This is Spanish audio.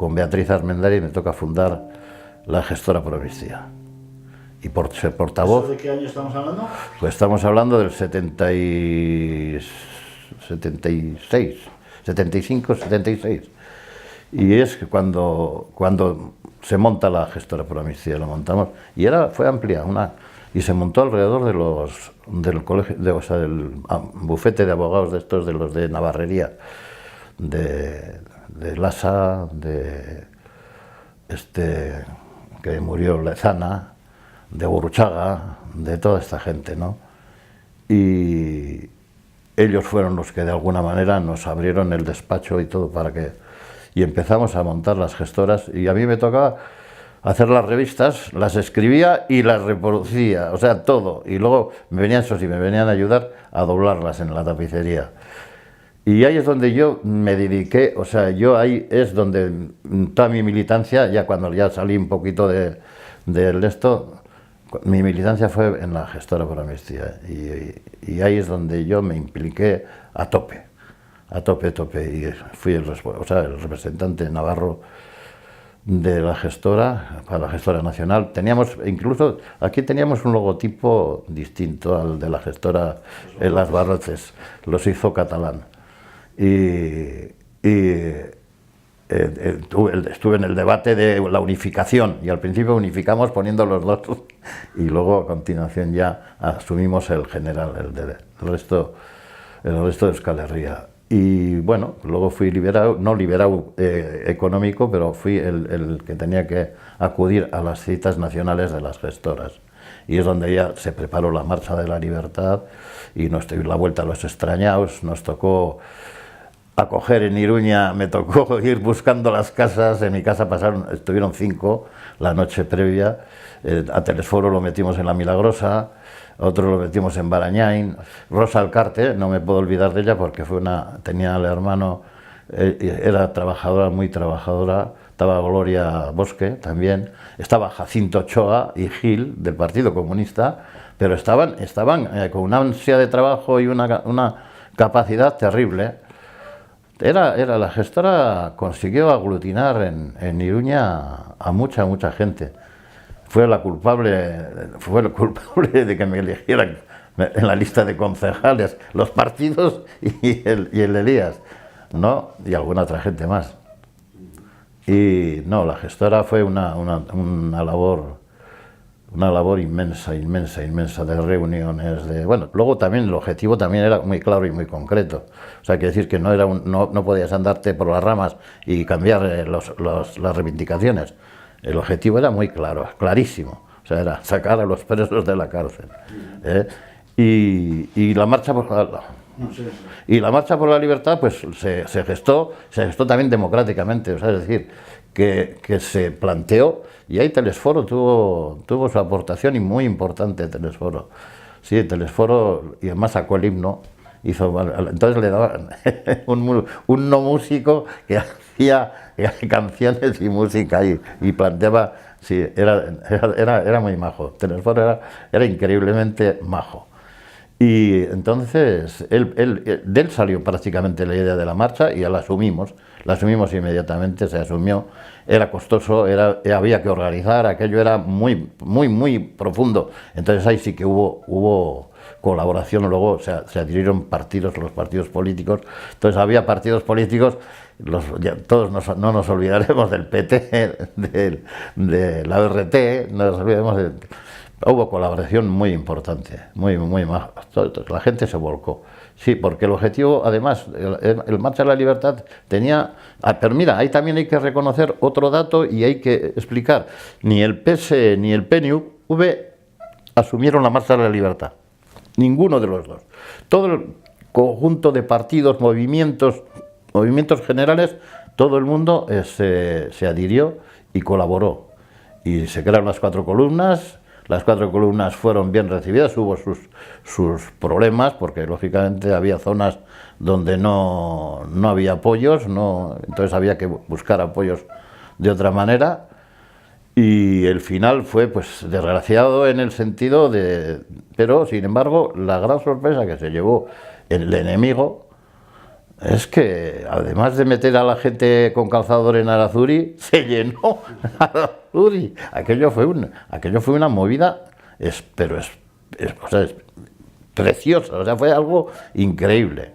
con Beatriz Armendari me toca fundar la Gestora Pro Amnistía. Y por ser portavoz... ¿Eso de qué año estamos hablando? Pues estamos hablando del 76, 75, 76. Y es cuando se monta la Gestora Pro Amnistía, lo montamos. Y fue amplia, y se montó alrededor del colegio, del bufete de abogados de estos, de los de Navarrería, de Lasa, que murió Lezana, de Gurruchaga, de toda esta gente, ¿no? Y ellos fueron los que de alguna manera nos abrieron el despacho y todo y empezamos a montar las gestoras, y a mí me tocaba hacer las revistas, las escribía y las reproducía, o sea, todo, y luego me venían a ayudar a doblarlas en la tapicería. Y ahí es donde yo me dediqué, o sea, ahí es donde toda mi militancia, ya cuando ya salí un poquito de esto, mi militancia fue en la Gestora Pro Amnistía, y ahí es donde yo me impliqué a tope, y fui el representante navarro de la gestora, para la Gestora Nacional. Incluso aquí teníamos un logotipo distinto al de la gestora en Las Barroces, los hizo Catalán. Estuve en el debate de la unificación, y al principio unificamos poniendo los dos, y luego a continuación ya asumimos el general, el resto de Euskal Herria. Y bueno, luego fui liberado, no liberado económico, pero fui el que tenía que acudir a las citas nacionales de las gestoras. Y es donde ya se preparó la Marcha de la Libertad, y la Vuelta a los Extrañados. Nos tocó acoger en Iruña, me tocó ir buscando las casas. En mi casa estuvieron 5 la noche previa. A Telesforo lo metimos en La Milagrosa, otro lo metimos en Barañáin. Rosa Alcarte, no me puedo olvidar de ella porque tenía al hermano, era trabajadora, muy trabajadora. Estaba Gloria Bosque también, estaba Jacinto Ochoa y Gil del Partido Comunista, pero estaban con una ansia de trabajo y una capacidad terrible. La gestora consiguió aglutinar en Iruña a mucha gente. Fue el culpable de que me eligieran en la lista de concejales, los partidos y el Elías, ¿no? Y alguna otra gente más. Y no, la gestora fue una labor inmensa de reuniones, bueno, luego también el objetivo también era muy claro y muy concreto. O sea, quiere decir que no podías andarte por las ramas y cambiar las reivindicaciones. El objetivo era muy claro, clarísimo. O sea, era sacar a los presos de la cárcel. Y la marcha por la libertad pues se gestó también democráticamente, o sea, es decir, que se planteó, y ahí Telesforo tuvo su aportación, y muy importante Telesforo. Sí, Telesforo, y además sacó el himno, entonces le daban un no músico que hacía canciones y música y planteaba, sí, era muy majo. Telesforo era increíblemente majo. Y entonces de él salió prácticamente la idea de la marcha, y ya la asumimos inmediatamente, se asumió. Era costoso, había que organizar, aquello era muy profundo. Entonces ahí sí que hubo colaboración. Luego se adhirieron los partidos políticos. Entonces había partidos políticos, todos no nos olvidaremos del PT, de la ORT, no nos olvidemos de... Hubo colaboración muy importante, muy maja. La gente se volcó. Sí, porque el objetivo, además, el Marcha de la Libertad tenía... Pero mira, ahí también hay que reconocer otro dato y hay que explicar. Ni el PS ni el PNV asumieron la Marcha de la Libertad. Ninguno de los dos. Todo el conjunto de partidos, movimientos generales, todo el mundo se adhirió y colaboró. Y se crearon las 4 columnas. Las 4 columnas fueron bien recibidas, hubo sus problemas, porque lógicamente había zonas donde no había apoyos, entonces había que buscar apoyos de otra manera, y el final fue pues desgraciado en el sentido pero sin embargo la gran sorpresa que se llevó el enemigo Es que además de meter a la gente con calzador en Arazuri, se llenó Arazuri. Aquello fue una movida, pero o sea, es preciosa, o sea, fue algo increíble.